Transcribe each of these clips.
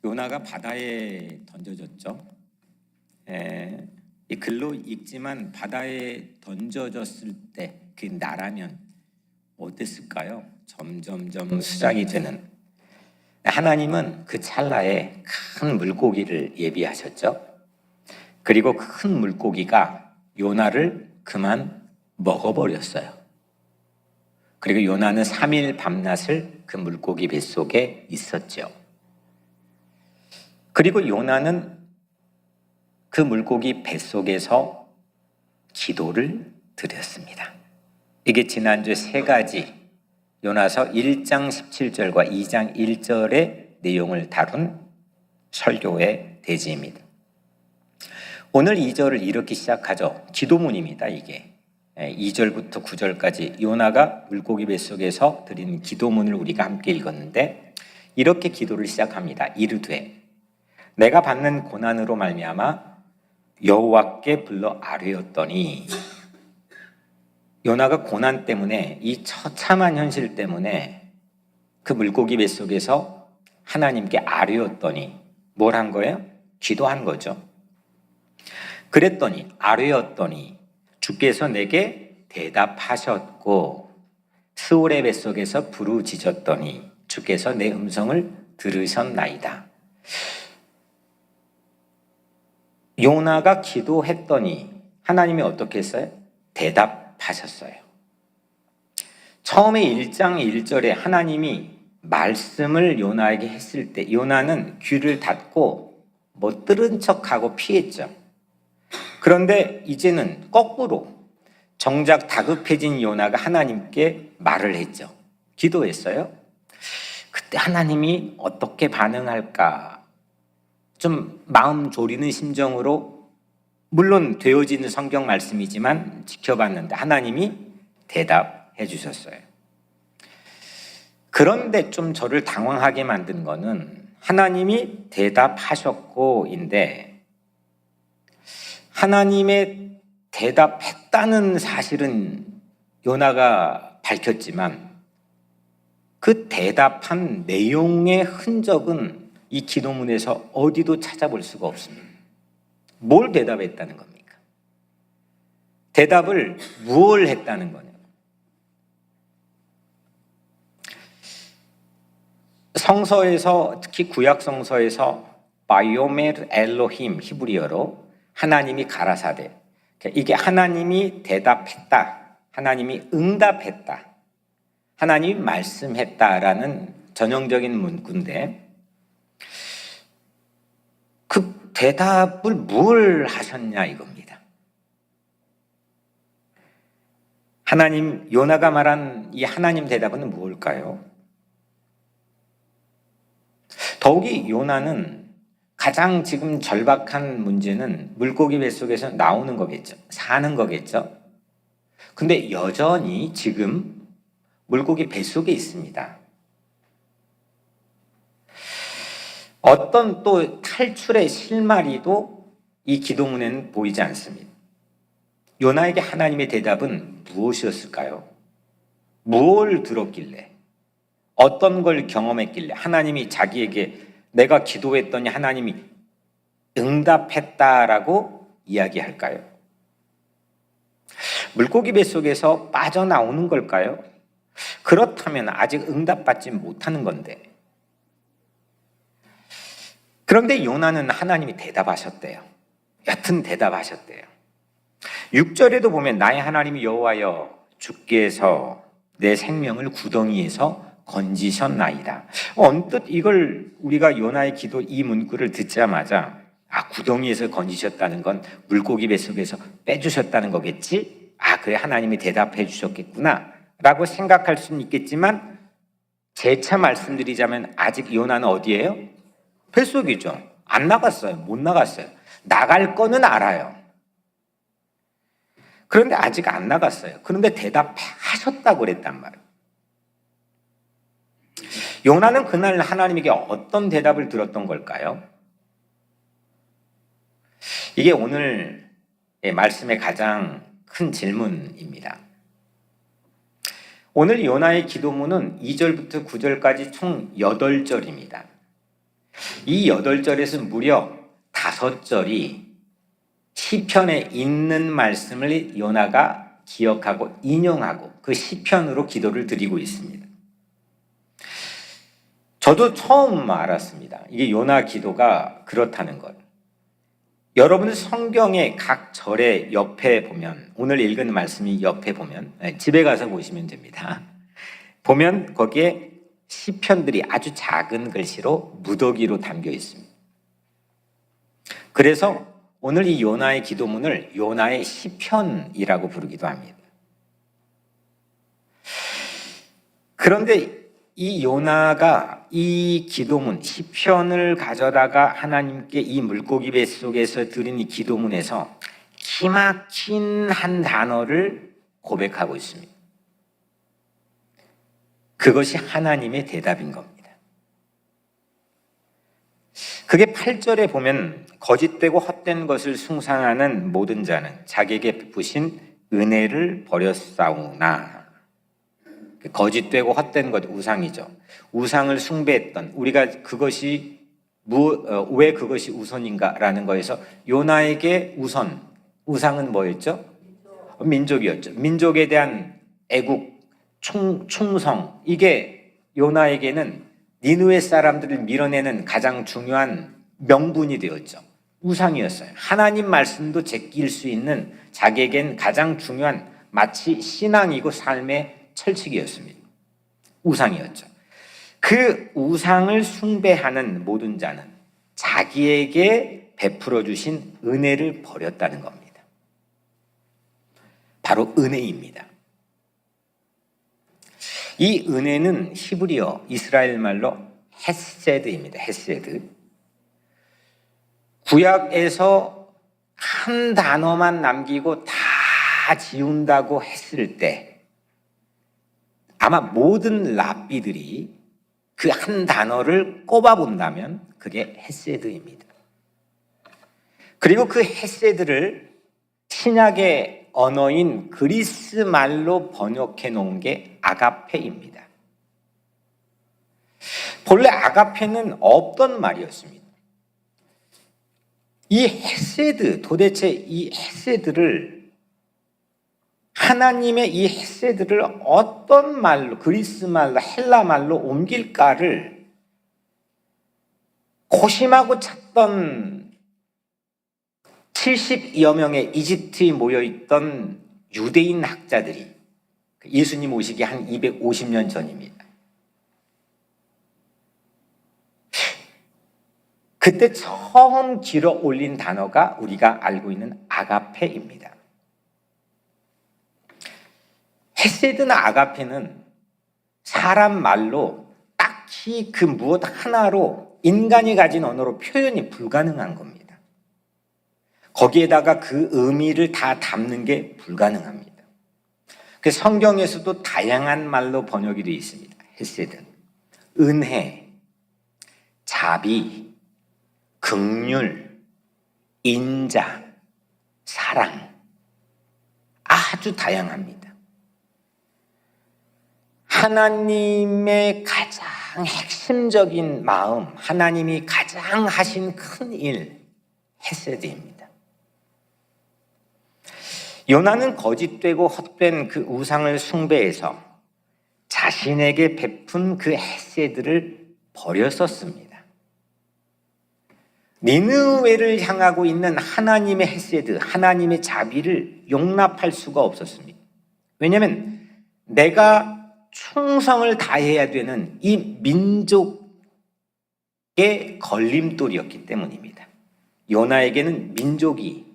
요나가 바다에 던져졌죠. 이 글로 읽지만 바다에 던져졌을 때 그 나라면 어땠을까요? 점점점 수장이 되는. 하나님은 그 찰나에 큰 물고기를 예비하셨죠. 그리고 큰 물고기가 요나를 그만 먹어버렸어요. 그리고 요나는 3일 밤낮을 그 물고기 뱃속에 있었죠. 그리고 요나는 그 물고기 뱃속에서 기도를 드렸습니다. 이게 지난주 세 가지 요나서 1장 17절과 2장 1절의 내용을 다룬 설교의 대지입니다. 오늘 2절을 이렇게 시작하죠. 기도문입니다. 이게 2절부터 9절까지 요나가 물고기 뱃속에서 드린 기도문을 우리가 함께 읽었는데 이렇게 기도를 시작합니다. 이르되 내가 받는 고난으로 말미암아 여호와께 불러 아뢰었더니, 요나가 고난 때문에, 이 처참한 현실 때문에 그 물고기 뱃속에서 하나님께 아뢰었더니 뭘 한 거예요? 기도한 거죠. 그랬더니, 아뢰었더니 주께서 내게 대답하셨고 스올의 뱃속에서 부르짖었더니 주께서 내 음성을 들으셨나이다. 요나가 기도했더니 하나님이 어떻게 했어요? 대답하셨어요. 처음에 1장 1절에 하나님이 말씀을 요나에게 했을 때 요나는 귀를 닫고 들은 척하고 피했죠. 그런데 이제는 거꾸로 정작 다급해진 요나가 하나님께 말을 했죠. 기도했어요. 그때 하나님이 어떻게 반응할까? 좀 마음 졸이는 심정으로, 물론 되어지는 성경 말씀이지만 지켜봤는데 하나님이 대답해 주셨어요. 그런데 좀 저를 당황하게 만든 거는 하나님이 대답하셨고인데 하나님의 대답했다는 사실은 요나가 밝혔지만 그 대답한 내용의 흔적은 이 기도문에서 어디도 찾아볼 수가 없습니다. 뭘 대답했다는 겁니까? 대답을 무엇을 했다는 거냐? 성서에서, 특히 구약 성서에서 바이오멜 엘로힘, 히브리어로 하나님이 가라사대, 이게 하나님이 대답했다, 하나님이 응답했다, 하나님이 말씀했다라는 전형적인 문구인데 그 대답을 뭘 하셨냐 이겁니다. 하나님, 요나가 말한 이 하나님 대답은 무엇일까요? 더욱이 요나는 가장 지금 절박한 문제는 물고기 뱃속에서 나오는 거겠죠. 사는 거겠죠. 근데 여전히 지금 물고기 뱃속에 있습니다. 어떤 또 탈출의 실마리도 이 기도문에는 보이지 않습니다. 요나에게 하나님의 대답은 무엇이었을까요? 무엇을 들었길래, 어떤 걸 경험했길래 하나님이 자기에게 내가 기도했더니 하나님이 응답했다라고 이야기할까요? 물고기 뱃속에서 빠져나오는 걸까요? 그렇다면 아직 응답받지 못하는 건데. 그런데 요나는 하나님이 대답하셨대요. 여튼 대답하셨대요. 6절에도 보면 나의 하나님 여호와여 주께서 내 생명을 구덩이에서 건지셨나이다. 언뜻 이걸 우리가 요나의 기도 이 문구를 듣자마자 구덩이에서 건지셨다는 건 물고기 뱃속에서 빼주셨다는 거겠지? 그래, 하나님이 대답해 주셨겠구나 라고 생각할 수는 있겠지만 재차 말씀드리자면 아직 요나는 어디예요? 뱃속이죠. 안 나갔어요. 못 나갔어요. 나갈 거는 알아요. 그런데 아직 안 나갔어요. 그런데 대답하셨다고 그랬단 말이에요. 요나는 그날 하나님에게 어떤 대답을 들었던 걸까요? 이게 오늘 말씀의 가장 큰 질문입니다. 오늘 요나의 기도문은 2절부터 9절까지 총 8절입니다. 이 8절에서 무려 5절이 시편에 있는 말씀을 요나가 기억하고 인용하고 그 시편으로 기도를 드리고 있습니다. 저도 처음 알았습니다. 이게 요나 기도가 그렇다는 것. 여러분 성경의 각 절의 옆에 보면, 오늘 읽은 말씀이 옆에 보면, 집에 가서 보시면 됩니다. 보면 거기에 시편들이 아주 작은 글씨로 무더기로 담겨 있습니다. 그래서 오늘 이 요나의 기도문을 요나의 시편이라고 부르기도 합니다. 그런데 이 요나가 이 기도문, 시편을 가져다가 하나님께 이 물고기 뱃속에서 드린 이 기도문에서 기막힌 한 단어를 고백하고 있습니다. 그것이 하나님의 대답인 겁니다. 그게 8절에 보면 거짓되고 헛된 것을 숭상하는 모든 자는 자기에게 베푸신 은혜를 버렸사오나. 거짓되고 헛된 것, 우상이죠. 우상을 숭배했던, 우리가 그것이 왜 그것이 우선인가라는 거에서 요나에게 우상은 뭐였죠? 민족이었죠. 민족에 대한 애국, 충성, 이게 요나에게는 니느웨 사람들을 밀어내는 가장 중요한 명분이 되었죠. 우상이었어요. 하나님 말씀도 제낄 수 있는 자기에겐 가장 중요한 마치 신앙이고 삶의 철칙이었습니다. 우상이었죠. 그 우상을 숭배하는 모든 자는 자기에게 베풀어 주신 은혜를 버렸다는 겁니다. 바로 은혜입니다. 이 은혜는 히브리어 이스라엘 말로 헤세드입니다. 헤세드. 구약에서 한 단어만 남기고 다 지운다고 했을 때 아마 모든 랍비들이 그 한 단어를 꼽아본다면 그게 헤세드입니다. 그리고 그 헤세드를 신약의 언어인 그리스 말로 번역해 놓은 게 아가페입니다. 본래 아가페는 없던 말이었습니다. 이 헤세드, 도대체 이 헤세드를 하나님의 이 헤세드를 어떤 말로, 그리스 말로, 헬라 말로 옮길까를 고심하고 찾던 70여 명의 이집트에 모여있던 유대인 학자들이, 예수님 오시기 한 250년 전입니다. 그때 처음 길어 올린 단어가 우리가 알고 있는 아가페입니다. 헤세드나 아가페는 사람 말로 딱히 그 무엇 하나로 인간이 가진 언어로 표현이 불가능한 겁니다. 거기에다가 그 의미를 다 담는 게 불가능합니다. 그래서 성경에서도 다양한 말로 번역이 되어 있습니다. 헤세드, 은혜, 자비, 긍휼, 인자, 사랑, 아주 다양합니다. 하나님의 가장 핵심적인 마음, 하나님이 가장 하신 큰 일, 헤세드입니다. 요나는 거짓되고 헛된 그 우상을 숭배해서 자신에게 베푼 그 헤세드를 버렸었습니다. 니느웨를 향하고 있는 하나님의 헤세드, 하나님의 자비를 용납할 수가 없었습니다. 왜냐하면 내가 충성을 다해야 되는 이 민족의 걸림돌이었기 때문입니다. 요나에게는 민족이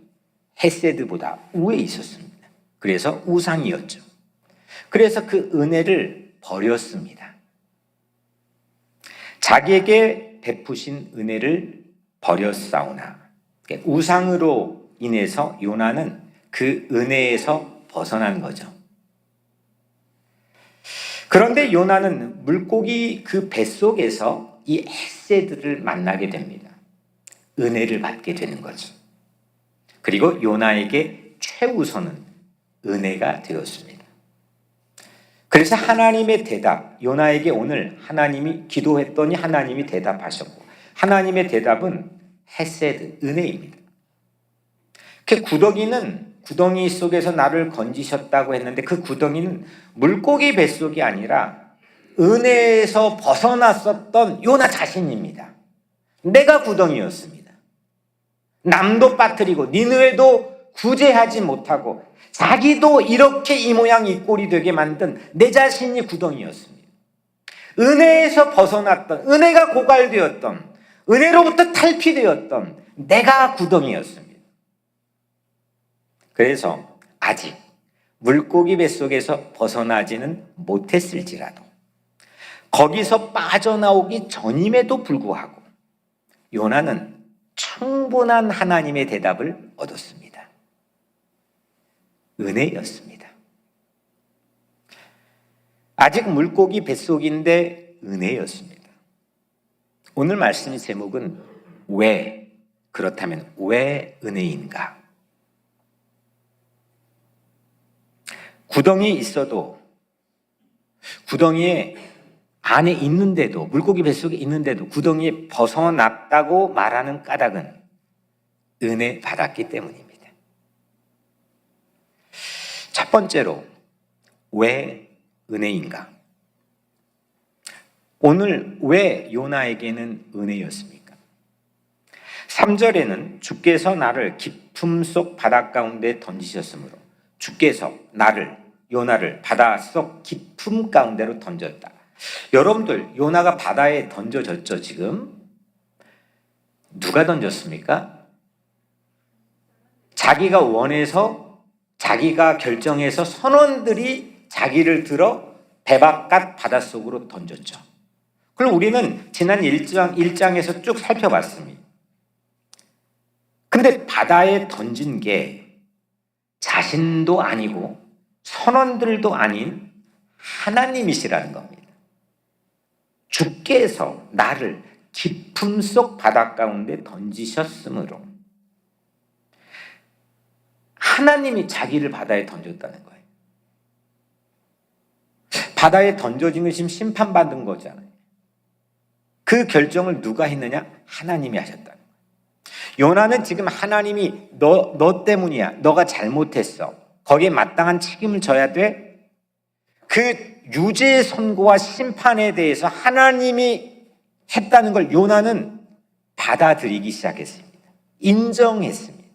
헤세드보다 우에 있었습니다. 그래서 우상이었죠. 그래서 그 은혜를 버렸습니다. 자기에게 베푸신 은혜를 버렸사오나, 우상으로 인해서 요나는 그 은혜에서 벗어난 거죠. 그런데 요나는 물고기 그 뱃속에서 이 헤세드를 만나게 됩니다. 은혜를 받게 되는 거죠. 그리고 요나에게 최우선은 은혜가 되었습니다. 그래서 하나님의 대답, 요나에게 오늘 하나님이 기도했더니 하나님이 대답하셨고, 하나님의 대답은 헤세드, 은혜입니다. 그 구덩이 속에서 나를 건지셨다고 했는데 그 구덩이는 물고기 뱃속이 아니라 은혜에서 벗어났었던 요나 자신입니다. 내가 구덩이였습니다. 남도 빠뜨리고 니느웨도 구제하지 못하고 자기도 이렇게 이 모양 이 꼴이 되게 만든 내 자신이 구덩이였습니다. 은혜에서 벗어났던, 은혜가 고갈되었던, 은혜로부터 탈피되었던 내가 구덩이였습니다. 그래서 아직 물고기 뱃속에서 벗어나지는 못했을지라도 거기서 빠져나오기 전임에도 불구하고 요나는 충분한 하나님의 대답을 얻었습니다. 은혜였습니다. 아직 물고기 뱃속인데 은혜였습니다. 오늘 말씀의 제목은 왜, 그렇다면 왜 은혜인가? 구덩이에 있어도 구덩이에 안에 있는데도 물고기 뱃속에 있는데도 구덩이에 벗어났다고 말하는 까닭은 은혜 받았기 때문입니다. 첫 번째로 왜 은혜인가? 오늘 왜 요나에게는 은혜였습니까? 3절에는 주께서 나를 깊음 속 바다 가운데 던지셨으므로 주께서 요나를 바다 속 깊음 가운데로 던졌다. 여러분들 요나가 바다에 던져졌죠 지금? 누가 던졌습니까? 자기가 원해서 자기가 결정해서 선원들이 자기를 들어 배 바깥 바닷속으로 던졌죠. 그럼 우리는 지난 1장에서 쭉 살펴봤습니다. 근데 바다에 던진 게 자신도 아니고 선원들도 아닌 하나님이시라는 겁니다. 주께서 나를 깊음 속 바다 가운데 던지셨으므로 하나님이 자기를 바다에 던졌다는 거예요. 바다에 던져진 것이 심판받은 거잖아요. 그 결정을 누가 했느냐? 하나님이 하셨다는 거예요. 요나는 지금 하나님이 너 때문이야. 너가 잘못했어. 거기에 마땅한 책임을 져야 돼. 그 유죄의 선고와 심판에 대해서 하나님이 했다는 걸 요나는 받아들이기 시작했습니다. 인정했습니다.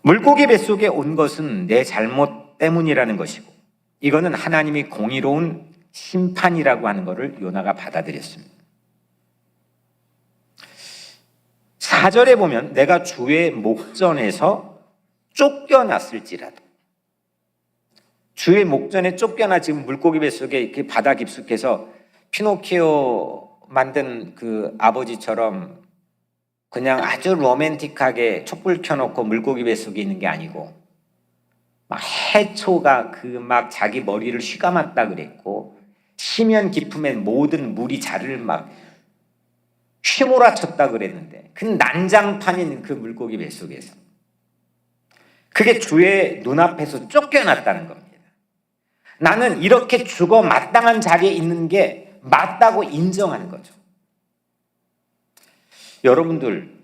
물고기 뱃속에 온 것은 내 잘못 때문이라는 것이고 이거는 하나님이 공의로운 심판이라고 하는 것을 요나가 받아들였습니다. 4절에 보면 내가 주의 목전에서 쫓겨났을지라도 주의 목전에 쫓겨나 지금 물고기 뱃속에 이렇게 바다 깊숙해서 피노키오 만든 그 아버지처럼 그냥 아주 로맨틱하게 촛불 켜놓고 물고기 뱃속에 있는 게 아니고 막 해초가 그 막 자기 머리를 휘감았다 그랬고 심연 깊음엔 모든 물이 자를 막 휘몰아쳤다 그랬는데 그 난장판인 그 물고기 뱃속에서 그게 주의 눈앞에서 쫓겨났다는 겁니다. 나는 이렇게 죽어 마땅한 자리에 있는 게 맞다고 인정하는 거죠. 여러분들,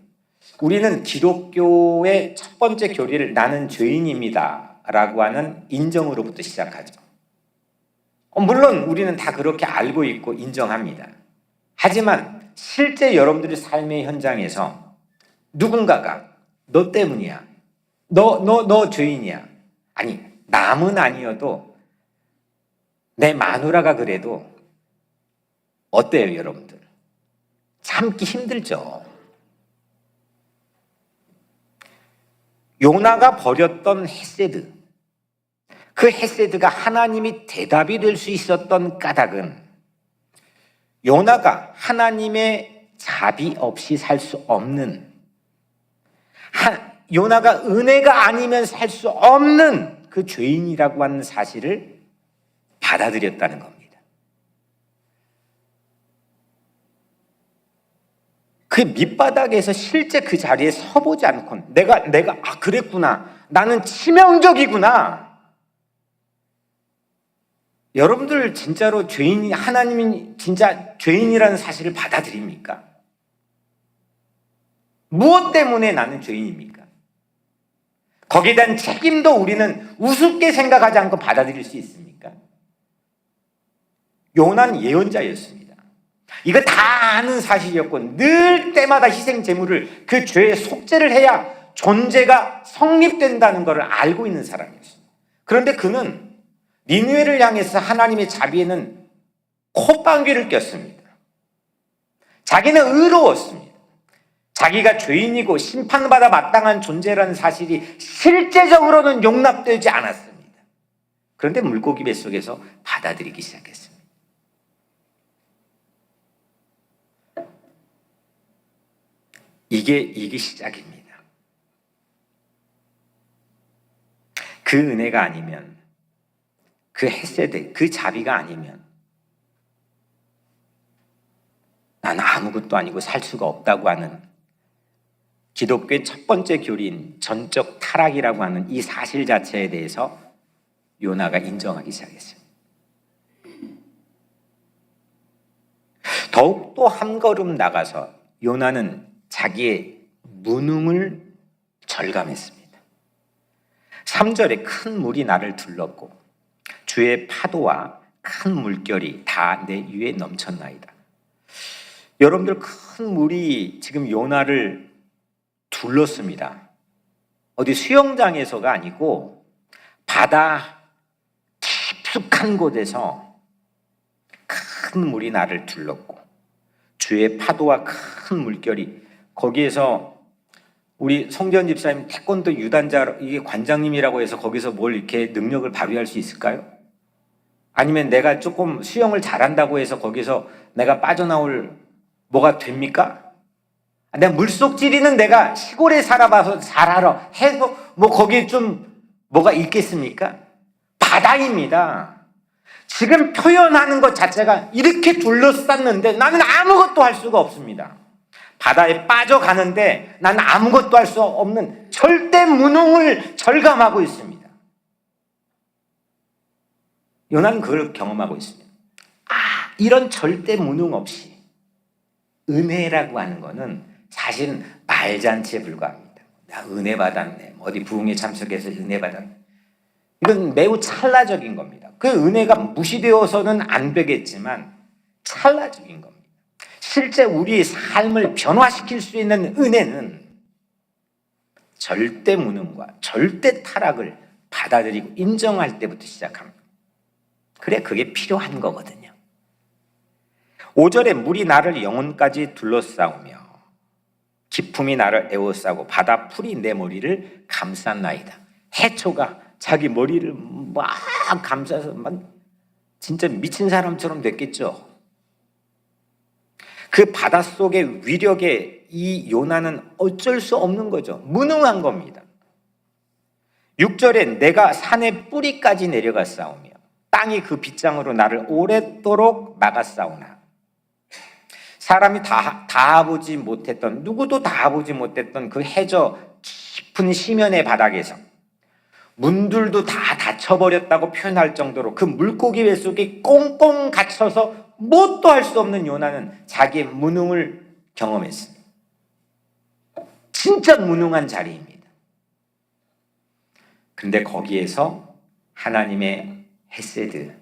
우리는 기독교의 첫 번째 교리를 나는 죄인입니다 라고 하는 인정으로부터 시작하죠. 물론 우리는 다 그렇게 알고 있고 인정합니다. 하지만 실제 여러분들의 삶의 현장에서 누군가가 너 때문이야. 너 죄인이야. 아니, 남은 아니어도 내 마누라가 그래도 어때요, 여러분들? 참기 힘들죠. 요나가 버렸던 헤세드, 그 헤세드가 하나님이 대답이 될 수 있었던 까닭은 요나가 하나님의 자비 없이 살 수 없는, 요나가 은혜가 아니면 살 수 없는 그 죄인이라고 하는 사실을 받아들였다는 겁니다. 그 밑바닥에서 실제 그 자리에 서보지 않고 내가 그랬구나. 나는 치명적이구나. 여러분들 진짜로 죄인이, 하나님이 진짜 죄인이라는 사실을 받아들입니까? 무엇 때문에 나는 죄인입니까? 거기에 대한 책임도 우리는 우습게 생각하지 않고 받아들일 수 있습니까? 요나는 예언자였습니다. 이거 다 아는 사실이었고 늘 때마다 희생 제물을 그 죄에 속죄를 해야 존재가 성립된다는 것을 알고 있는 사람이었습니다. 그런데 그는 니느웨를 향해서 하나님의 자비에는 콧방귀를 꼈습니다. 자기는 의로웠습니다. 자기가 죄인이고 심판받아 마땅한 존재라는 사실이 실제적으로는 용납되지 않았습니다. 그런데 물고기 뱃속에서 받아들이기 시작했습니다. 이게 시작입니다. 그 은혜가 아니면, 그 헤세드, 그 자비가 아니면 나는 아무것도 아니고 살 수가 없다고 하는 기독교의 첫 번째 교리인 전적 타락이라고 하는 이 사실 자체에 대해서 요나가 인정하기 시작했어요. 더욱또 한 걸음 나가서 요나는 자기의 무능을 절감했습니다. 3절에 큰 물이 나를 둘렀고 주의 파도와 큰 물결이 다 내 위에 넘쳤나이다. 여러분들, 큰 물이 지금 요나를 둘렀습니다. 어디 수영장에서가 아니고 바다 깊숙한 곳에서 큰 물이 나를 둘렀고 주의 파도와 큰 물결이, 거기에서 우리 송재현 집사님 태권도 유단자, 이게 관장님이라고 해서 거기서 뭘 이렇게 능력을 발휘할 수 있을까요? 아니면 내가 조금 수영을 잘한다고 해서 거기서 내가 빠져나올 뭐가 됩니까? 내가 물속지리는 내가 시골에 살아봐서 잘 알아 해서 뭐 거기에 좀 뭐가 있겠습니까? 바다입니다. 지금 표현하는 것 자체가 이렇게 둘러쌌는데 나는 아무것도 할 수가 없습니다. 바다에 빠져가는데 나는 아무것도 할 수 없는 절대 무능을 절감하고 있습니다. 요나는 그걸 경험하고 있습니다. 이런 절대 무능 없이 은혜라고 하는 거는 사실은 말잔치에 불과합니다. 나 은혜 받았네. 어디 부흥에 참석해서 은혜 받았네. 이건 매우 찰나적인 겁니다. 그 은혜가 무시되어서는 안 되겠지만 찰나적인 겁니다. 실제 우리의 삶을 변화시킬 수 있는 은혜는 절대 무능과 절대 타락을 받아들이고 인정할 때부터 시작합니다. 그래, 그게 필요한 거거든요. 5절에 물이 나를 영혼까지 둘러싸우며 기품이 나를 에워싸고 바다 풀이 내 머리를 감쌌나이다. 해초가 자기 머리를 막 감싸서 막 진짜 미친 사람처럼 됐겠죠. 그 바닷속의 위력에 이 요나는 어쩔 수 없는 거죠. 무능한 겁니다. 6절에 내가 산의 뿌리까지 내려갔사오며 땅이 그 빗장으로 나를 오랫도록 막았사오나 사람이 다 보지 못했던, 누구도 다 보지 못했던 그 해저 깊은 시면의 바닥에서 문들도 다 닫혀버렸다고 표현할 정도로 그 물고기 뱃속에 꽁꽁 갇혀서 뭣도 할 수 없는 요나는 자기의 무능을 경험했습니다. 진짜 무능한 자리입니다. 근데 거기에서 하나님의 헤세드,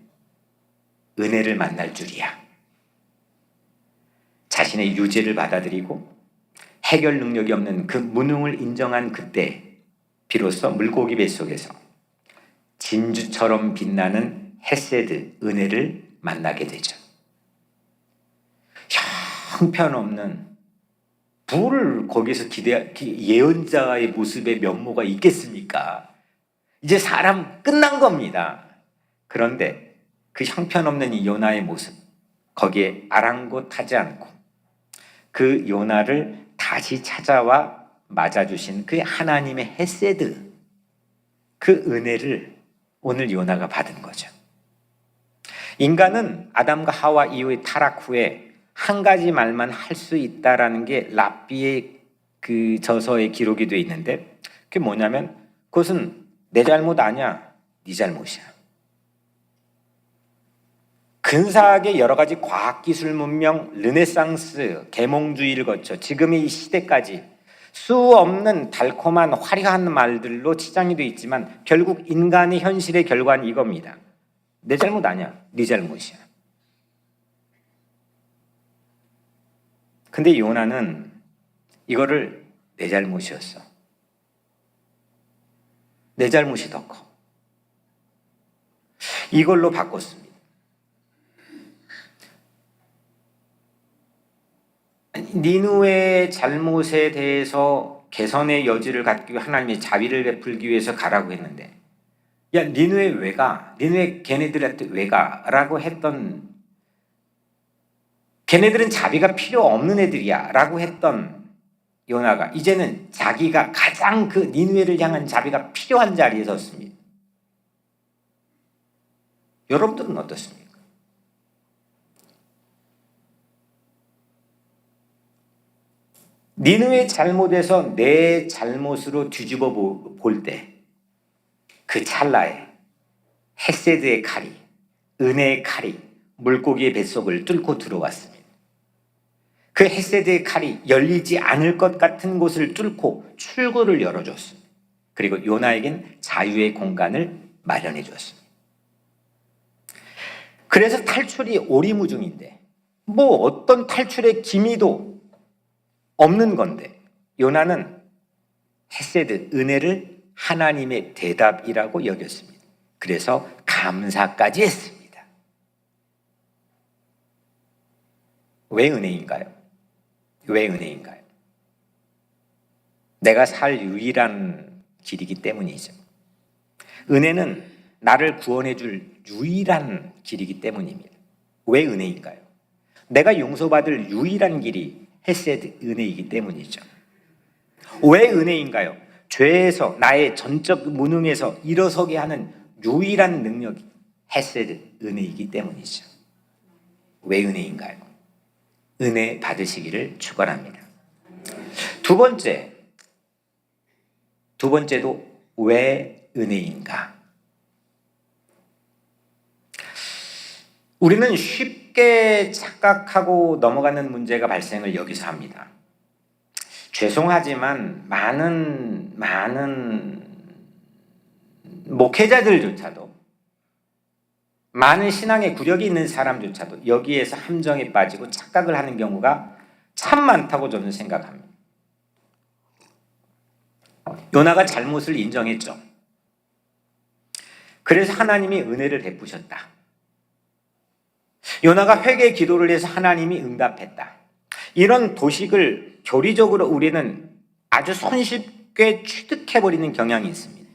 은혜를 만날 줄이야. 자신의 유죄를 받아들이고 해결 능력이 없는 그 무능을 인정한 그때 비로소 물고기 뱃속에서 진주처럼 빛나는 헤세드, 은혜를 만나게 되죠. 형편없는 뭘 거기서 예언자의 모습의 면모가 있겠습니까? 이제 사람 끝난 겁니다. 그런데 그 형편없는 이 요나의 모습, 거기에 아랑곳하지 않고 그 요나를 다시 찾아와 맞아주신 그 하나님의 헤세드, 그 은혜를 오늘 요나가 받은 거죠. 인간은 아담과 하와 이후의 타락 후에 한 가지 말만 할 수 있다라는 게 랍비의 그 저서에 기록이 되어 있는데, 그게 뭐냐면 그것은 내 잘못 아니야, 네 잘못이야. 근사하게 여러 가지 과학기술 문명, 르네상스, 계몽주의를 거쳐 지금의 이 시대까지 수 없는 달콤한 화려한 말들로 치장이 되어 있지만 결국 인간의 현실의 결과는 이겁니다. 내 잘못 아니야. 네 잘못이야. 근데 요나는 이거를 내 잘못이었어. 내 잘못이 더 커. 이걸로 바꿨습니다. 니느웨의 잘못에 대해서 개선의 여지를 갖기 위해 하나님이 자비를 베풀기 위해서 가라고 했는데, 야 니느웨 왜 가? 니느웨 걔네들한테 왜 가? 라고 했던, 걔네들은 자비가 필요 없는 애들이야 라고 했던 요나가 이제는 자기가 가장 그 니느웨를 향한 자비가 필요한 자리에 섰습니다. 여러분들은 어떻습니까? 니느웨 잘못에서 내 잘못으로 뒤집어 볼 때 그 찰나에 헤세드의 칼이, 은혜의 칼이 물고기의 뱃속을 뚫고 들어왔습니다. 그 헤세드의 칼이 열리지 않을 것 같은 곳을 뚫고 출구를 열어줬습니다. 그리고 요나에겐 자유의 공간을 마련해 주었습니다. 그래서 탈출이 오리무중인데 뭐 어떤 탈출의 기미도 없는 건데 요나는 헤세드, 은혜를 하나님의 대답이라고 여겼습니다. 그래서 감사까지 했습니다. 왜 은혜인가요? 왜 은혜인가요? 내가 살 유일한 길이기 때문이죠. 은혜는 나를 구원해 줄 유일한 길이기 때문입니다. 왜 은혜인가요? 내가 용서받을 유일한 길이 헤세드, 은혜이기 때문이죠. 왜 은혜인가요? 죄에서, 나의 전적 무능에서 일어서게 하는 유일한 능력이 헤세드, 은혜이기 때문이죠. 왜 은혜인가요? 은혜 받으시기를 축원합니다. 두 번째도 왜 은혜인가? 우리는 쉽게 착각하고 넘어가는 문제가 발생을 여기서 합니다. 죄송하지만 많은 목회자들조차도, 많은 신앙의 구력이 있는 사람조차도 여기에서 함정에 빠지고 착각을 하는 경우가 참 많다고 저는 생각합니다. 요나가 잘못을 인정했죠. 그래서 하나님이 은혜를 베푸셨다. 요나가 회개 기도를 해서 하나님이 응답했다. 이런 도식을 교리적으로 우리는 아주 손쉽게 취득해버리는 경향이 있습니다.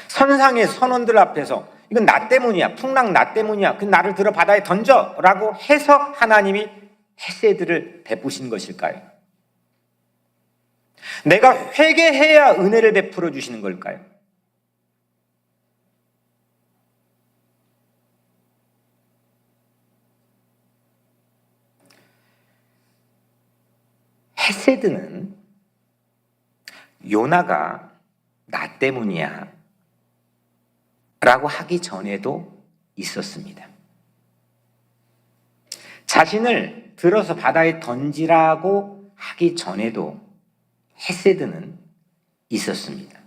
선상의 선원들 앞에서 이건 나 때문이야, 풍랑 나 때문이야, 그 나를 들어 바다에 던져 라고 해서 하나님이 헤세드를 베푸신 것일까요? 내가 회개해야 은혜를 베풀어 주시는 걸까요? 헤세드는 요나가 나 때문이야 라고 하기 전에도 있었습니다. 자신을 들어서 바다에 던지라고 하기 전에도 헤세드는 있었습니다.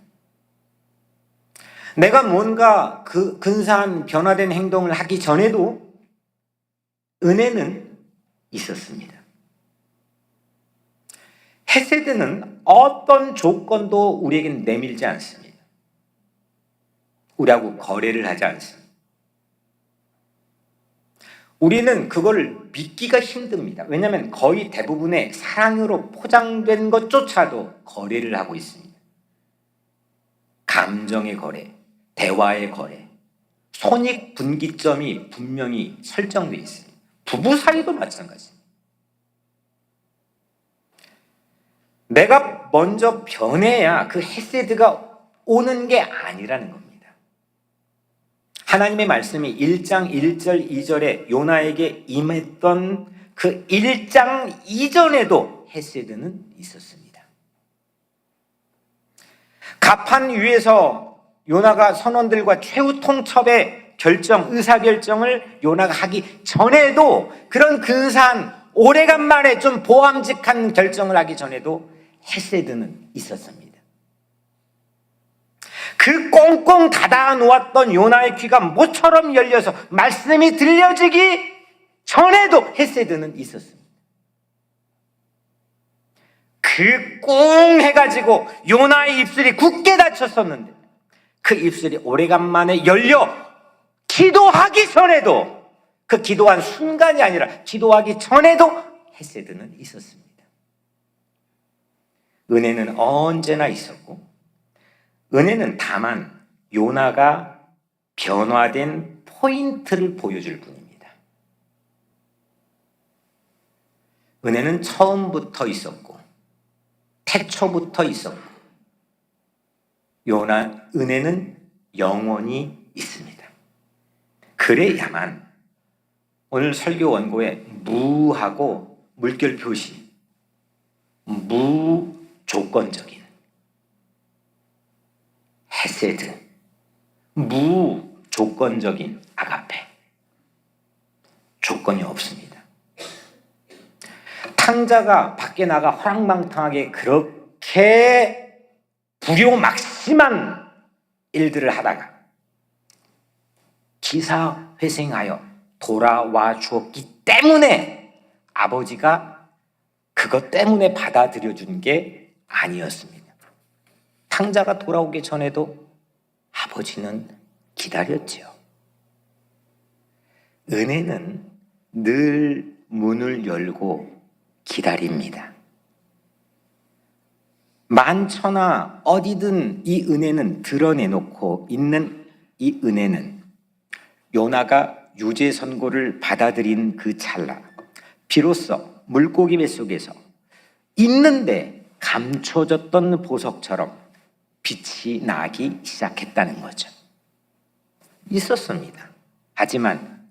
내가 뭔가 그 근사한 변화된 행동을 하기 전에도 은혜는 있었습니다. 헤세드는 어떤 조건도 우리에게는 내밀지 않습니다. 우리하고 거래를 하지 않습니다. 우리는 그걸 믿기가 힘듭니다. 왜냐하면 거의 대부분의 사랑으로 포장된 것조차도 거래를 하고 있습니다. 감정의 거래, 대화의 거래, 손익분기점이 분명히 설정되어 있습니다. 부부 사이도 마찬가지입니다. 내가 먼저 변해야 그 헤세드가 오는 게 아니라는 겁니다. 하나님의 말씀이 1장 1절 2절에 요나에게 임했던 그 1장 이전에도 헤세드는 있었습니다. 갑판 위에서 요나가 선원들과 최후 통첩에 의사결정을 요나가 하기 전에도, 그런 근사한 오래간만에 좀 보암직한 결정을 하기 전에도 헤세드는 있었습니다. 그 꽁꽁 닫아 놓았던 요나의 귀가 모처럼 열려서 말씀이 들려지기 전에도 헤세드는 있었습니다. 그 꽁 해가지고 요나의 입술이 굳게 닫혔었는데, 그 입술이 오래간만에 열려 기도하기 전에도, 그 기도한 순간이 아니라 기도하기 전에도 헤세드는 있었습니다. 은혜는 언제나 있었고, 은혜는 다만 요나가 변화된 포인트를 보여줄 뿐입니다. 은혜는 처음부터 있었고 태초부터 있었고, 은혜는 영원히 있습니다. 그래야만 오늘 설교 원고에 무하고 물결 표시, 무조건적인 헤세드, 무조건적인 아가페, 조건이 없습니다. 탕자가 밖에 나가 허랑방탕하게 그렇게 불효막심한 일들을 하다가 기사회생하여 돌아와 주었기 때문에 아버지가 그것 때문에 받아들여 준 게 아니었습니다. 탕자가 돌아오기 전에도 아버지는 기다렸지요. 은혜는 늘 문을 열고 기다립니다. 만천하 어디든 이 은혜는 드러내놓고 있는, 이 은혜는 요나가 유죄 선고를 받아들인 그 찰나, 비로소 물고기 뱃속에서 있는데 감춰졌던 보석처럼 빛이 나기 시작했다는 거죠. 있었습니다. 하지만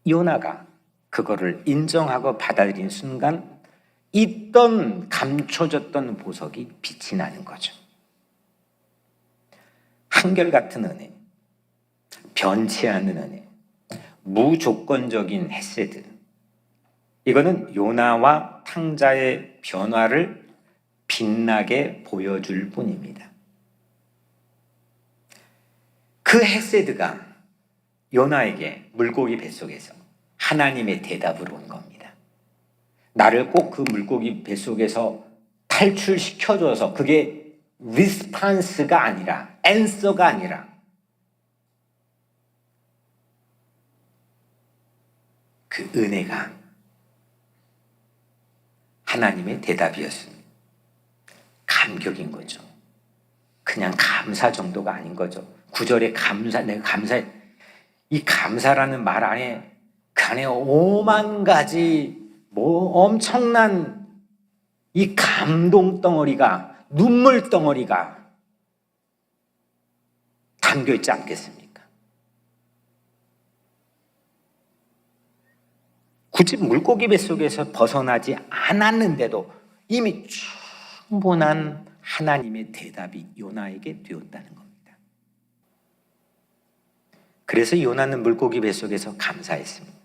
요나가 그거를 인정하고 받아들인 순간 있던 감춰졌던 보석이 빛이 나는 거죠. 한결같은 은혜, 변치 않는 은혜, 무조건적인 헤세드, 이거는 요나와 탕자의 변화를 빛나게 보여줄 뿐입니다. 그 헤세드가 요나에게 물고기 뱃속에서 하나님의 대답으로 온 겁니다. 나를 꼭 그 물고기 뱃속에서 탈출시켜줘서, 그게 리스판스가 아니라, 앤서가 아니라, 그 은혜가 하나님의 대답이었습니다. 감격인 거죠. 그냥 감사 정도가 아닌 거죠. 9절에 감사, 내가 감사해. 이 감사라는 말 안에, 그 안에 5만 가지 엄청난 이 감동 덩어리가, 눈물 덩어리가 담겨 있지 않겠습니까? 굳이 물고기 뱃속에서 벗어나지 않았는데도 이미 충분한 하나님의 대답이 요나에게 되었다는 겁니다. 그래서 요나는 물고기 뱃속에서 감사했습니다.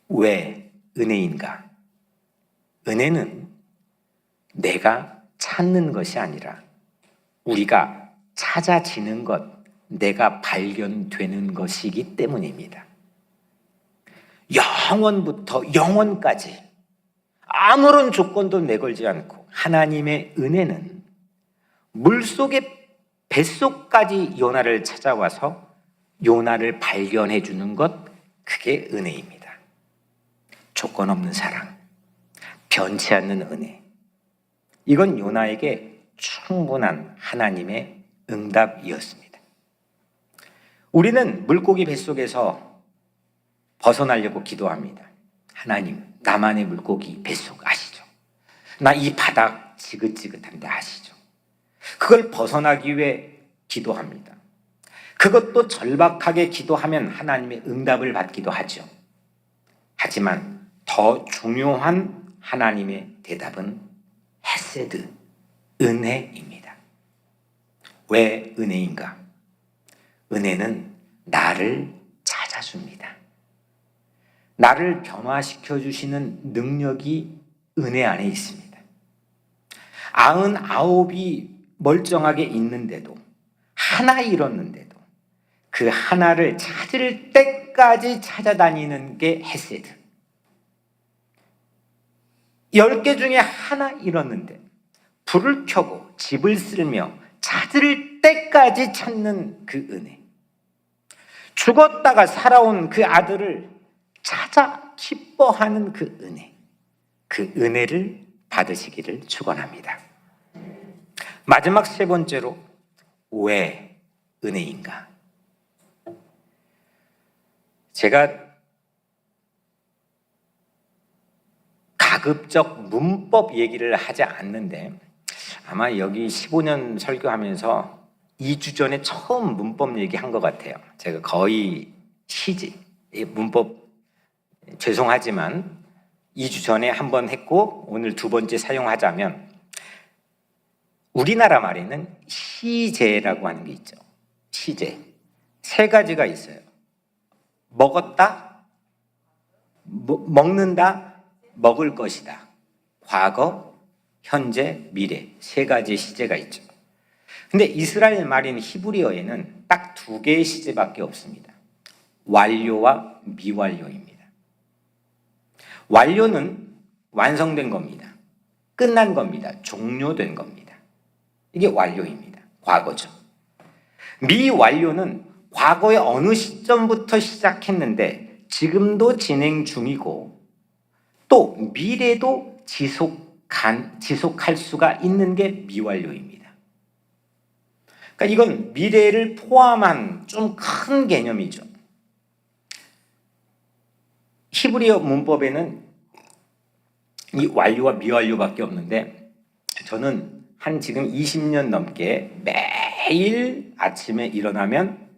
왜 은혜인가? 은혜는 내가 찾는 것이 아니라 우리가 찾아지는 것, 내가 발견되는 것이기 때문입니다. 영원부터 영원까지 아무런 조건도 내걸지 않고 하나님의 은혜는 물속의 뱃속까지 요나를 찾아와서 요나를 발견해 주는 것, 그게 은혜입니다. 조건 없는 사랑, 변치 않는 은혜, 이건 요나에게 충분한 하나님의 응답이었습니다. 우리는 물고기 뱃속에서 벗어나려고 기도합니다. 하나님, 나만의 물고기 뱃속 아시죠? 나 이 바닥 지긋지긋한데 아시죠? 그걸 벗어나기 위해 기도합니다. 그것도 절박하게 기도하면 하나님의 응답을 받기도 하죠. 하지만 더 중요한 하나님의 대답은 헤세드, 은혜입니다. 왜 은혜인가? 은혜는 나를 찾아줍니다. 나를 변화시켜 주시는 능력이 은혜 안에 있습니다. 99이 멀쩡하게 있는데도, 하나 잃었는데도 그 하나를 찾을 때까지 찾아다니는 게 헤세드. 10개 중에 하나 잃었는데 불을 켜고 집을 쓸며 찾을 때까지 찾는 그 은혜. 죽었다가 살아온 그 아들을 찾아 기뻐하는 그 은혜. 그 은혜를 받으시기를 축원합니다. 마지막 세 번째로, 왜 은혜인가? 제가 가급적 문법 얘기를 하지 않는데 아마 여기 15년 설교하면서 2주 전에 처음 문법 얘기한 것 같아요. 제가 거의 문법 죄송하지만 2주 전에 한 번 했고 오늘 두 번째 사용하자면, 우리나라 말에는 시제라고 하는 게 있죠. 시제. 세 가지가 있어요. 먹었다, 먹는다, 먹을 것이다. 과거, 현재, 미래. 세 가지의 시제가 있죠. 근데 이스라엘 말인 히브리어에는 딱 두 개의 시제밖에 없습니다. 완료와 미완료입니다. 완료는 완성된 겁니다. 끝난 겁니다. 종료된 겁니다. 이게 완료입니다. 과거죠. 미완료는 과거의 어느 시점부터 시작했는데 지금도 진행 중이고 또 미래도 지속할 수가 있는 게 미완료입니다. 그러니까 이건 미래를 포함한 좀 큰 개념이죠. 히브리어 문법에는 이 완료와 미완료밖에 없는데, 저는 한 지금 20년 넘게 매일 아침에 일어나면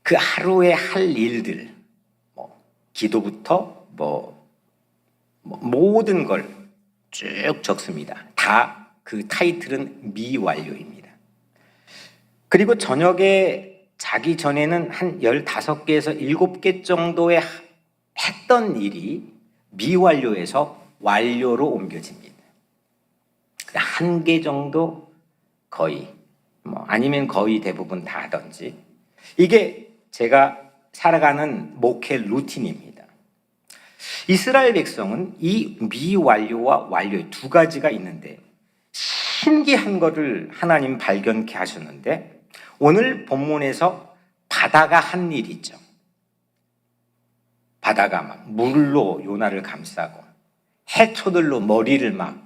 그 하루에 할 일들, 기도부터 모든 걸 쭉 적습니다. 다 그 타이틀은 미완료입니다. 그리고 저녁에 자기 전에는 한 15개에서 7개 정도의 했던 일이 미완료에서 완료로 옮겨집니다. 한 개 정도 거의, 아니면 거의 대부분 다 하던지. 이게 제가 살아가는 목회 루틴입니다. 이스라엘 백성은 이 미완료와 완료의 두 가지가 있는데 신기한 것을 하나님 발견케 하셨는데, 오늘 본문에서 바다가 한 일이 있죠. 바다가 막 물로 요나를 감싸고 해초들로 머리를 막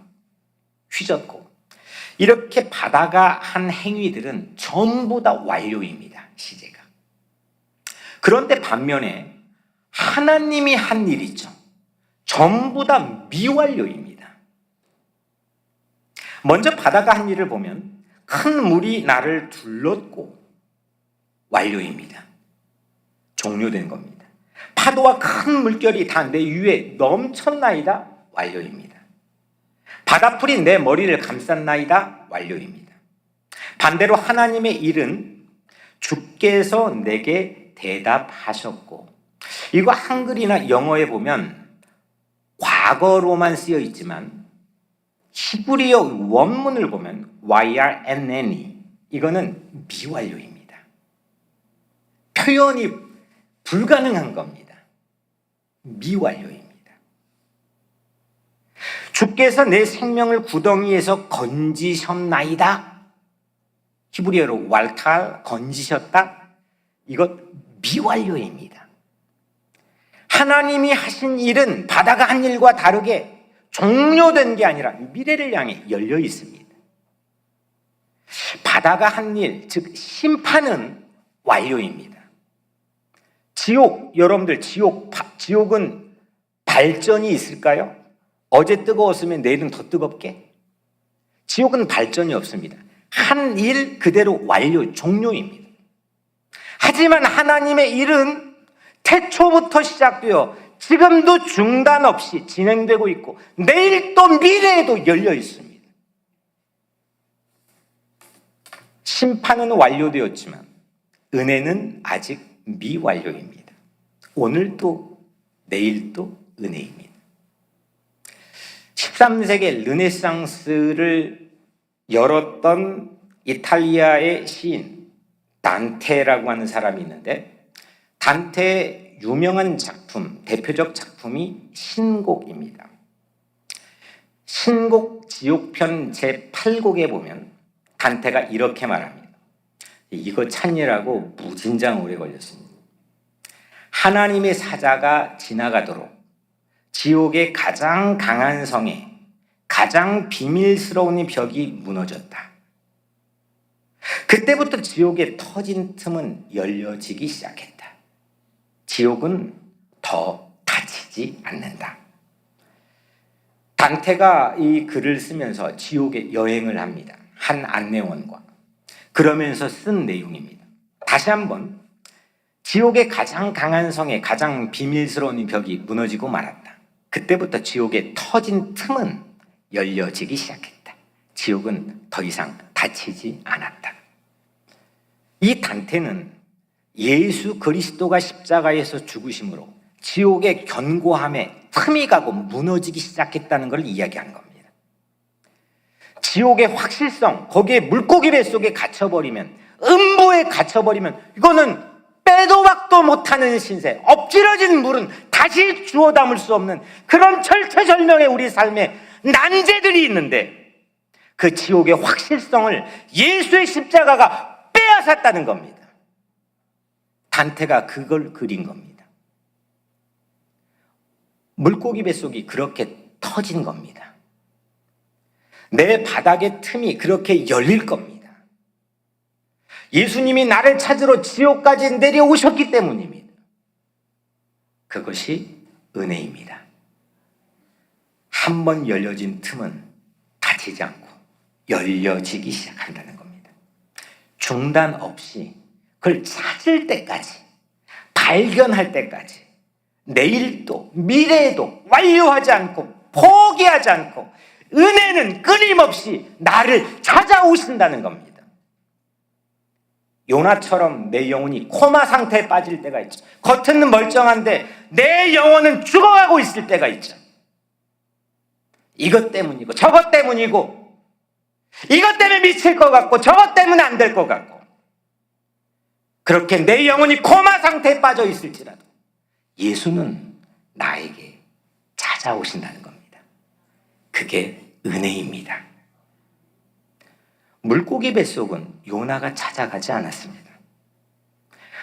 휘젓고, 이렇게 바다가 한 행위들은 전부 다 완료입니다. 시제가. 그런데 반면에 하나님이 한 일 있죠. 전부 다 미완료입니다. 먼저 바다가 한 일을 보면 큰 물이 나를 둘렀고 완료입니다. 종료된 겁니다. 파도와 큰 물결이 다 내 위에 넘쳤나이다. 완료입니다. 바다풀이 내 머리를 감쌌나이다. 완료입니다. 반대로 하나님의 일은 주께서 내게 대답하셨고, 이거 한글이나 영어에 보면 과거로만 쓰여 있지만 히브리어 원문을 보면 YRNN이, 이거는 미완료입니다. 표현이 불가능한 겁니다. 미완료입니다. 주께서 내 생명을 구덩이에서 건지셨나이다. 히브리어로 왈탈, 건지셨다. 이것 미완료입니다. 하나님이 하신 일은 바다가 한 일과 다르게 종료된 게 아니라 미래를 향해 열려 있습니다. 바다가 한 일, 즉 심판은 완료입니다. 지옥, 여러분들 지옥은 발전이 있을까요? 어제 뜨거웠으면 내일은 더 뜨겁게? 지옥은 발전이 없습니다. 한 일 그대로 완료, 종료입니다. 하지만 하나님의 일은 태초부터 시작되어 지금도 중단 없이 진행되고 있고 내일 또 미래에도 열려 있습니다. 심판은 완료되었지만 은혜는 아직 미완료입니다. 오늘도 내일도 은혜입니다. 13세기 르네상스를 열었던 이탈리아의 시인 단테라고 하는 사람이 있는데, 단테의 유명한 작품, 대표적 작품이 신곡입니다. 신곡 지옥편 제8곡에 보면 단테가 이렇게 말합니다. 이거 찾느라고 무진장 오래 걸렸습니다. 하나님의 사자가 지나가도록 지옥의 가장 강한 성에 가장 비밀스러운 벽이 무너졌다. 그때부터 지옥의 터진 틈은 열려지기 시작했다. 지옥은 더 닫히지 않는다. 단테가 이 글을 쓰면서 지옥에 여행을 합니다. 한 안내원과. 그러면서 쓴 내용입니다. 다시 한번, 지옥의 가장 강한 성에 가장 비밀스러운 벽이 무너지고 말았다. 그때부터 지옥의 터진 틈은 열려지기 시작했다. 지옥은 더 이상 닫히지 않았다. 이 단테는 예수 그리스도가 십자가에서 죽으심으로 지옥의 견고함에 틈이 가고 무너지기 시작했다는 걸 이야기하는 겁니다. 지옥의 확실성, 거기에 물고기 뱃속에 갇혀버리면, 음부에 갇혀버리면 이거는 빼도 박도 못하는 신세, 엎질러진 물은 다시 주워 담을 수 없는 그런 절체절명의 우리 삶에 난제들이 있는데, 그 지옥의 확실성을 예수의 십자가가 빼앗았다는 겁니다. 단테가 그걸 그린 겁니다. 물고기 뱃속이 그렇게 터진 겁니다. 내 바닥의 틈이 그렇게 열릴 겁니다. 예수님이 나를 찾으러 지옥까지 내려오셨기 때문입니다. 그것이 은혜입니다. 한 번 열려진 틈은 닫히지 않고 열려지기 시작한다는 겁니다. 중단 없이 그걸 찾을 때까지, 발견할 때까지, 내일도 미래에도 완료하지 않고 포기하지 않고 은혜는 끊임없이 나를 찾아오신다는 겁니다. 요나처럼 내 영혼이 코마 상태에 빠질 때가 있죠. 겉은 멀쩡한데 내 영혼은 죽어가고 있을 때가 있죠. 이것 때문이고 저것 때문이고, 이것 때문에 미칠 것 같고 저것 때문에 안 될 것 같고, 그렇게 내 영혼이 코마 상태에 빠져 있을지라도 예수는 나에게 찾아오신다는 겁니다. 그게 은혜입니다. 물고기 뱃속은 요나가 찾아가지 않았습니다.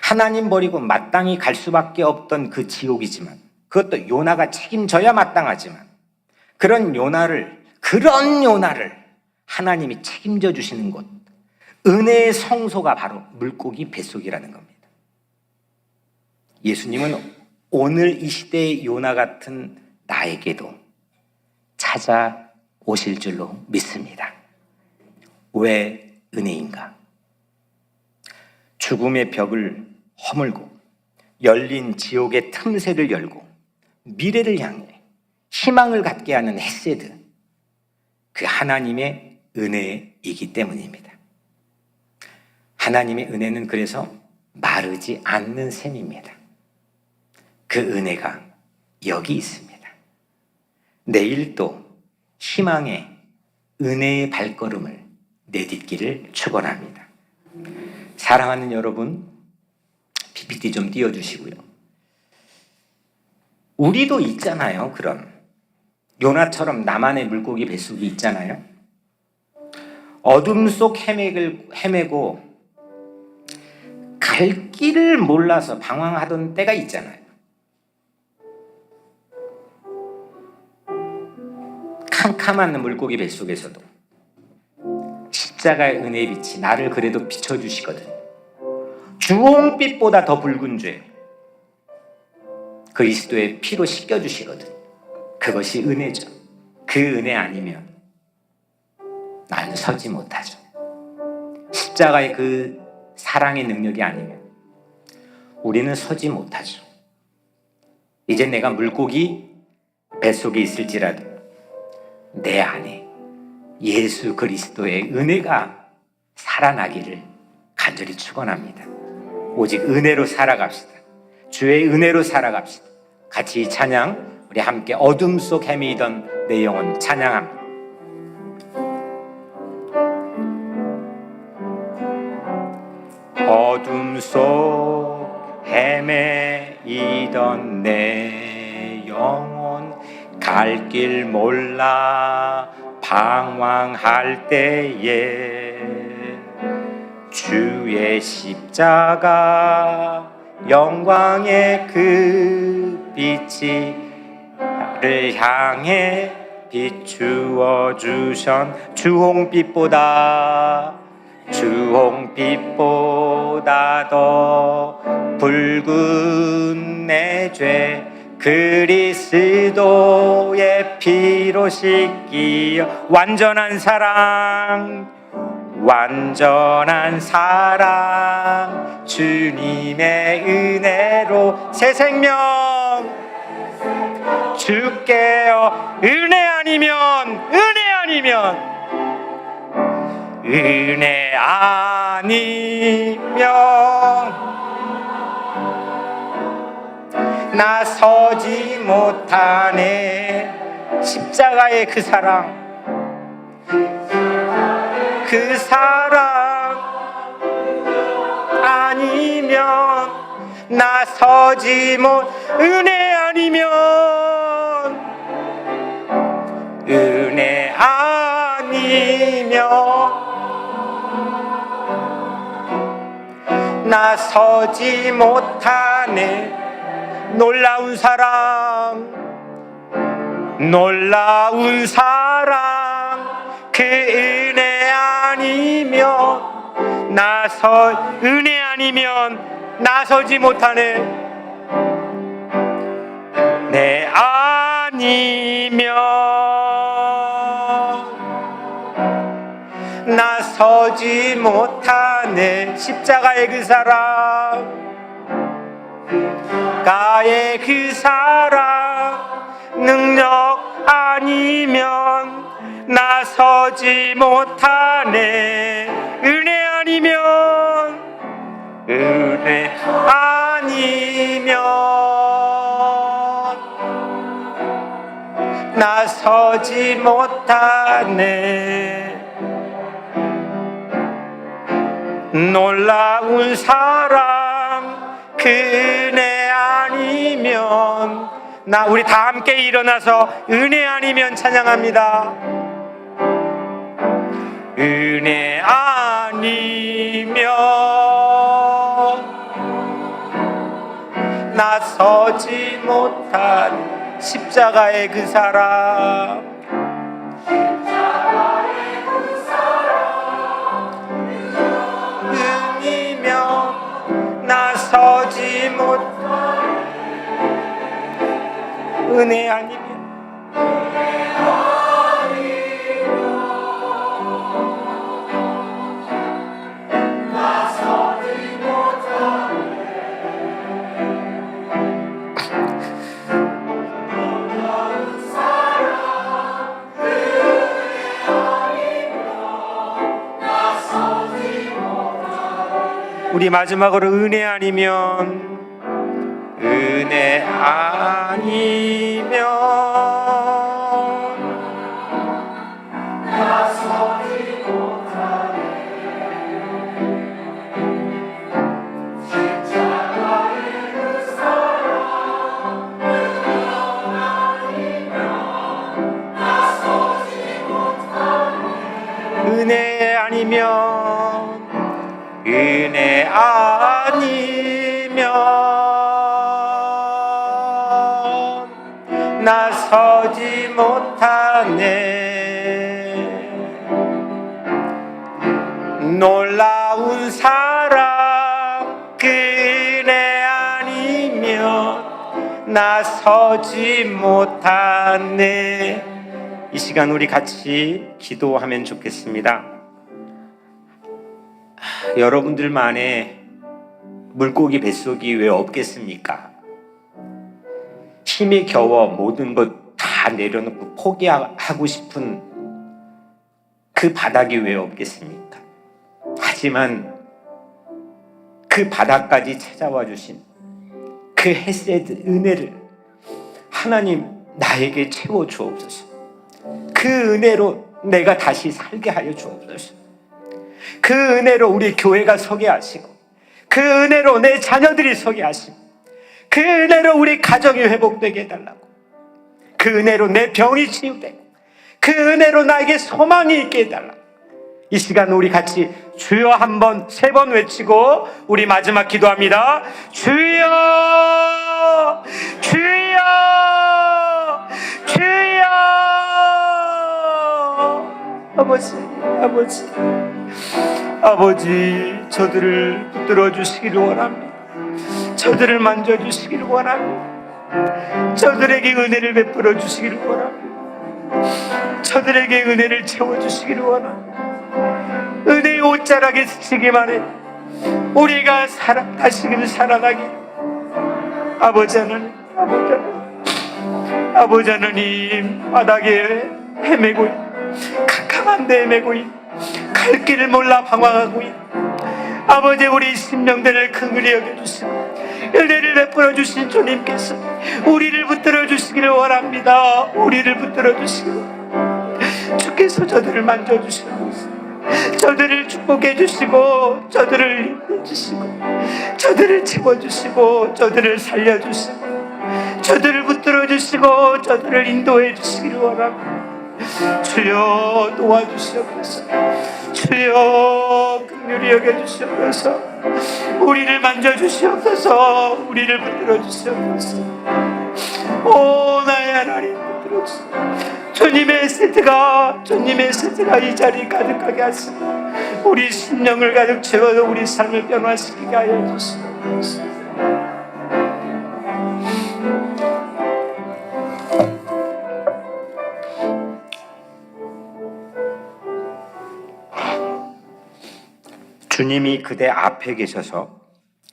하나님 버리고 마땅히 갈 수밖에 없던 그 지옥이지만, 그것도 요나가 책임져야 마땅하지만, 그런 요나를 하나님이 책임져 주시는 곳, 은혜의 성소가 바로 물고기 뱃속이라는 겁니다. 예수님은 오늘 이 시대의 요나 같은 나에게도 찾아오실 줄로 믿습니다. 왜 은혜인가? 죽음의 벽을 허물고 열린 지옥의 틈새를 열고 미래를 향해 희망을 갖게 하는 헤세드, 그 하나님의 은혜이기 때문입니다. 하나님의 은혜는 그래서 마르지 않는 셈입니다. 그 은혜가 여기 있습니다. 내일도 희망의 은혜의 발걸음을 내딛기를 축원합니다. 사랑하는 여러분, PPT 좀 띄워주시고요. 우리도 있잖아요. 그런 요나처럼 나만의 물고기 뱃속이 있잖아요. 어둠 속 헤매고 갈 길을 몰라서 방황하던 때가 있잖아요. 캄캄한 물고기 뱃속에서도 십자가의 은혜의 빛이 나를 그래도 비춰주시거든. 주홍빛보다 더 붉은 죄, 그리스도의 피로 씻겨주시거든. 그것이 은혜죠. 그 은혜 아니면 나는 서지 못하죠. 십자가의 그 사랑의 능력이 아니면 우리는 서지 못하죠. 이제 내가 물고기 뱃속에 있을지라도 내 안에 예수 그리스도의 은혜가 살아나기를 간절히 축원합니다. 오직 은혜로 살아갑시다. 주의 은혜로 살아갑시다. 같이 이 찬양 우리 함께 어둠 속 헤매이던 내 영혼 찬양합니다. 어둠 속 헤매이던 내 영혼 갈 길 몰라 방황할 때에 주의 십자가 영광의 그 빛이 나를 향해 비추어 주션 주홍빛보다 더 붉은 내 죄 그리스도의 피로 씻기어 완전한 사랑 주님의 은혜로 새 생명 주께요. 은혜 아니면 나서지 못하네. 십자가의 그 사랑 아니면 나서지 못. 은혜 아니면 나서지 못하네. 놀라운 사랑 그 은혜 아니면 나서지 못하네. 내 아니면 나서지 못하네. 십자가의 그 사랑 능력 아니면 나서지 못하네. 은혜 아니면 나서지 못하네. 놀라운 사랑 그 은혜 아니면 우리 다 함께 일어나서 은혜 아니면 찬양합니다. 은혜 아니면 나서지 못한 십자가의 그 사랑 은이면 나서지 못한 은혜 아니면 나서지 못한 사랑 은혜 아니면 나서지 못한. 우리 마지막으로 은혜 아니면 나서지 못하네. 십자가의 그 사랑 아니면 나서지 못하네. 은혜 아니면 나서지 못하네. 놀라운 사랑 그 은혜 아니면 나서지 못하네. 이 시간 우리 같이 기도하면 좋겠습니다. 여러분들만의 물고기 뱃속이 왜 없겠습니까? 힘이 겨워 모든 것 다 내려놓고 포기하고 싶은 그 바닥이 왜 없겠습니까? 하지만 그 바다까지 찾아와 주신 그 헤세드 은혜를 하나님 나에게 채워 주옵소서. 그 은혜로 내가 다시 살게 하여 주옵소서. 그 은혜로 우리 교회가 서게 하시고, 그 은혜로 내 자녀들이 서게 하시고, 그 은혜로 우리 가정이 회복되게 해달라고, 그 은혜로 내 병이 치유되고, 그 은혜로 나에게 소망이 있게 해달라고. 이 시간 우리 같이 주여 한 번, 세 번 외치고 우리 마지막 기도합니다. 주여, 주여, 주여. 아버지, 저들을 붙들어 주시기를 원합니다. 저들을 만져 주시기를 원합니다. 저들에게 은혜를 베풀어 주시기를 원합니다. 저들에게 은혜를 채워 주시기를 원합니다. 은혜의 옷자락에 스치기만 해 우리가 다시금 살아나기. 아버지 하나님, 바닥에 헤매고 캄캄한 데 헤매고 갈 길을 몰라 방황하고 아버지, 우리 심령들을 긍휼히 여겨주시고 은혜를 베풀어 주신 주님께서 우리를 붙들어 주시기를 원합니다. 우리를 붙들어 주시고 주께서 저들을 만져주시고 저들을 축복해 주시고 저들을 해주시고 저들을 채워주시고 저들을 살려주시고 저들을 붙들어 주시고 저들을 인도해 주시기를 원합니다. 주여 도와주시옵소서. 주여 긍휼히 여겨주시옵소서. 우리를 만져주시옵소서. 우리를 붙들어 주시옵소서. 오 나의 하나님, 붙들어 주시옵소서. 주님의 세트가 이 자리에 가득하게 하시고 우리 심령을 가득 채워서 우리 삶을 변화시키게 하여 주시옵소서. 주님이 그대 앞에 계셔서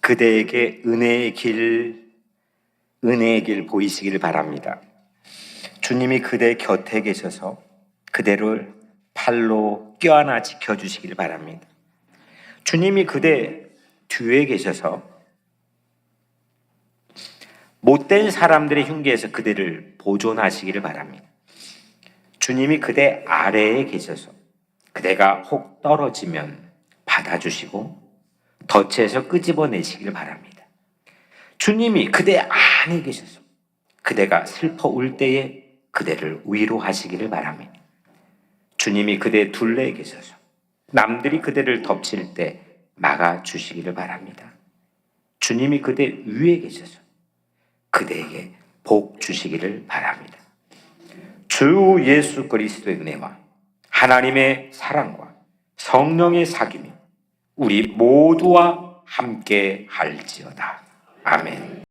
그대에게 은혜의 길 보이시길 바랍니다. 주님이 그대 곁에 계셔서 그대를 팔로 껴안아 지켜주시길 바랍니다. 주님이 그대 뒤에 계셔서 못된 사람들의 흉계에서 그대를 보존하시기를 바랍니다. 주님이 그대 아래에 계셔서 그대가 혹 떨어지면 받아주시고 덫에서 끄집어내시길 바랍니다. 주님이 그대 안에 계셔서 그대가 슬퍼 울 때에 그대를 위로하시기를 바랍니다. 주님이 그대 둘레에 계셔서 남들이 그대를 덮칠 때 막아주시기를 바랍니다. 주님이 그대 위에 계셔서 그대에게 복 주시기를 바랍니다. 주 예수 그리스도의 은혜와 하나님의 사랑과 성령의 사귐이 우리 모두와 함께 할지어다. 아멘.